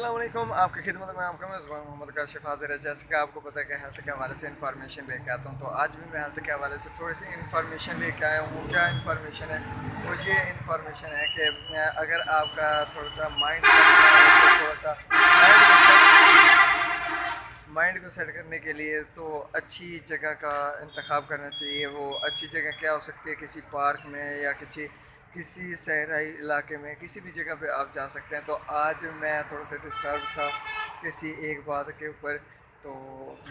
अस्सलाम वालेकुम। आपकी खिदमत में आपका मेज़बान मोहम्मद काशिफ हाज़िर है। जैसे कि आपको पता है कि हेल्थ के हवाले से इन्फॉर्मेशन लेके आता हूँ, तो आज भी मैं हेल्थ के हवाले से थोड़ी सी इन्फॉर्मेशन लेके आया हूँ। क्या इन्फॉर्मेशन है? वो ये इन्फॉर्मेशन है कि अगर आपका थोड़ा सा माइंड तो थोड़ा सा माइंड को सेट करने के लिए तो अच्छी जगह का इंतखाब करना चाहिए। वो अच्छी जगह क्या हो सकती है? किसी पार्क में या किसी किसी सहराई इलाके में, किसी भी जगह पे आप जा सकते हैं। तो आज मैं थोड़ा सा डिस्टर्ब था किसी एक बात के ऊपर, तो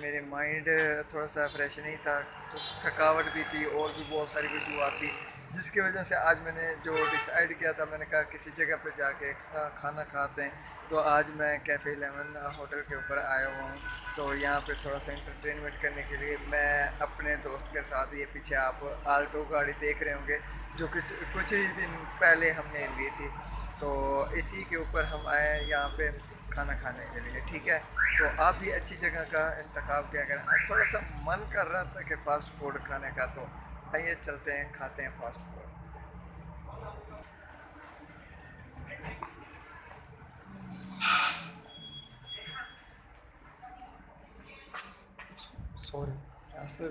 मेरे माइंड थोड़ा सा फ्रेश नहीं था, तो थकावट भी थी और भी बहुत सारी वजूहत थी, जिसकी वजह से आज मैंने जो डिसाइड किया था, मैंने कहा किसी जगह पे जाके खाना खाते हैं। तो आज मैं कैफ़े 11 होटल के ऊपर आया हुआ हूँ। तो यहाँ पे थोड़ा सा इंटरटेनमेंट करने के लिए मैं अपने दोस्त के साथ, ये पीछे आप आल्टो गाड़ी देख रहे होंगे जो कुछ ही दिन पहले हमने ली थी, तो इसी के ऊपर हम आए हैं यहाँ पे खाना खाने के लिए। ठीक है, तो आप भी अच्छी जगह का इंतखाब क्या करें। आज थोड़ा सा मन कर रहा था कि फ़ास्ट फूड खाने का, तो आइए चलते हैं खाते हैं फ़ास्ट फूड। सॉरी, रास्ते